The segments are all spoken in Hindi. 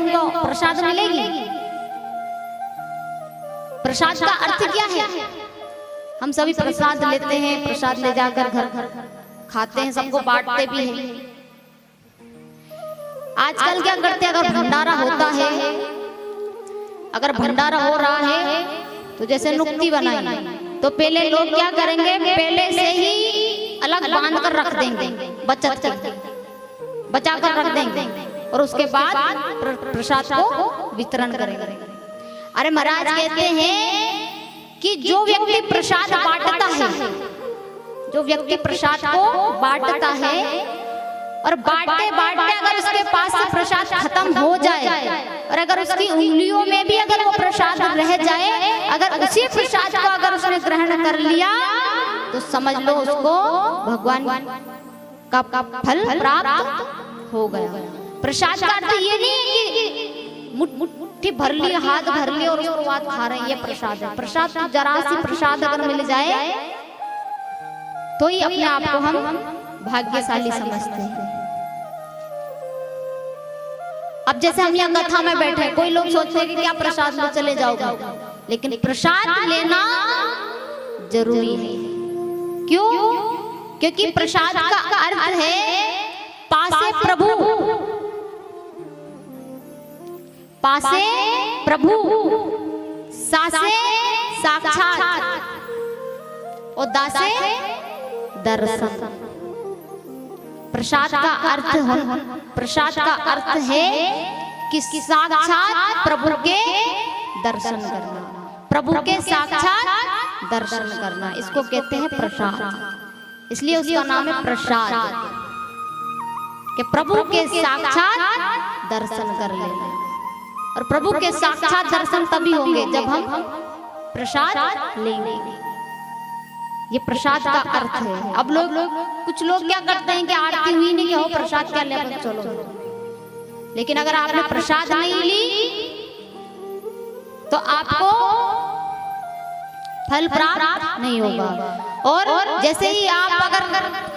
उनको प्रसाद मिलेगी। प्रसाद का अर्थ क्या है? हम सभी प्रसाद लेते हैं, प्रसाद ले जाकर घर घर खाते हैं, सबको बांटते भी हैं। आजकल क्या करते हैं, अगर भंडारा होता है, अगर भंडारा हो रहा है तो जैसे नुक्ति बनाई तो पहले लोग क्या करेंगे, पहले से ही अलग बांध कर रख देंगे, बचत करके बचा कर रख देंगे और उसके बाद प्रसाद को वितरण करेंगे। अरे महाराज कहते हैं कि जो व्यक्ति प्रसाद बांटता है, जो व्यक्ति प्रसाद को बांटता है और बांटते बांटते अगर उसके पास से प्रसाद खत्म हो जाए और अगर उसकी उंगलियों में भी अगर वो प्रसाद रह जाए, अगर उसी प्रसाद को अगर उसने ग्रहण कर लिया तो समझ लो उसको भगवान का फल प्राप्त हो गया। प्रसाद का अर्थ ये नहीं है कि मुट्ठी भर ली, हाथ भर ली और उसको बात खा रहे हैं, ये प्रसाद है। प्रसाद तो जरा सी प्रसाद अगर मिल जाए तो ही अपने आप को हम भाग्यशाली समझते हैं। अब जैसे हम यहाँ कथा में बैठे, कोई लोग सोचते हैं कि क्या प्रसाद लो चले जाओगे, लेकिन प्रसाद लेना जरूरी है। क्यों? क्योंकि प्रसाद का अर्थ है पासे प्रभु, पासे प्रभु, सासे साक्षात और दासे दर्शन। प्रसाद का अर्थ है कि साक्षात प्रभु के दर्शन करना, प्रभु के साक्षात दर्शन करना, इसको कहते हैं प्रसाद। इसलिए उसका नाम है प्रसाद, कि प्रभु के साक्षात दर्शन कर लेना। और प्रभु के साक्षात दर्शन तभी होंगे जब हम प्रसाद लेंगे। ये प्रसाद का अर्थ है। अब कुछ लोग क्या करते हैं कि आरती हुई नहीं कि हो प्रसाद क्या ले, चलो। लेकिन अगर आपने प्रसाद नहीं ली तो आपको फल प्राप्त नहीं होगा। और जैसे ही आप अगर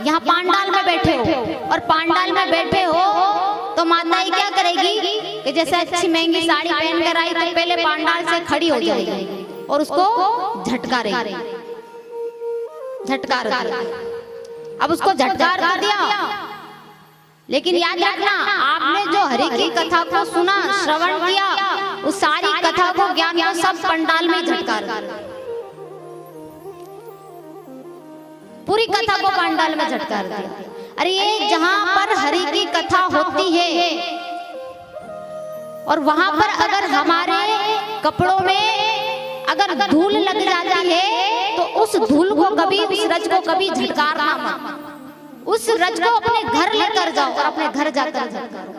यहाँ पांडाल में बैठे हो और पांडाल में बैठे हो तो माता ही क्या करेगी कि जैसे अच्छी महंगी साड़ी पहन कर आई तो पहले पांडाल से खड़ी हो जाएगी और उसको झटकारेगी, झटकार दिया। अब उसको झटकार कर दिया, लेकिन याद रखना आपने जो हरि की कथा को सुना, श्रवण किया, उस सारी कथा को ज्ञान को सब पंडाल में झटकार दिया, पूरी कथा को पंडाल में झटकार दिया। अरे ये जहां पर हरि की कथा होती है और वहां पर अगर हमारे कपड़ों में अगर धूल लग जाती है तो उस धूल को कभी, उस रज को कभी झटकारना मत, उस रज को अपने घर लेकर जाओ और अपने घर जाकर झटकारो।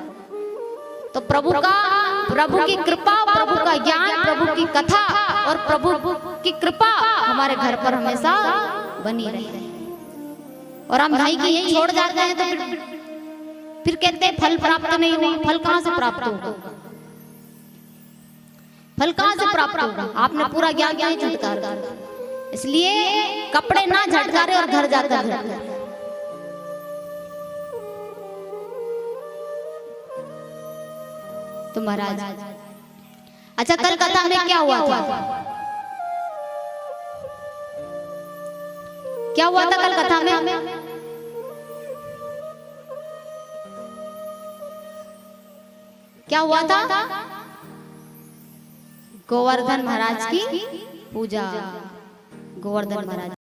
तो प्रभु की कृपा, प्रभु का ज्ञान, प्रभु की कथा और प्रभु की कृपा हमारे घर पर हमेशा बनी रहे। और हम भाई की यही छोड़ जाते हैं तो फिर कहते हैं फल प्राप्त नहीं हुआ। फल कहां से प्राप्त होगा? फल कहां से प्राप्त होगा? आपने पूरा ज्ञान क्या ही झटकार। इसलिए कपड़े ना झटकारे और घर जाकर झटकारे। तो महाराज, अच्छा कल कथा में क्या हुआ था? क्या हुआ था कल कथा में? क्या हुआ था? गोवर्धन महाराज की पूजा। गोवर्धन महाराज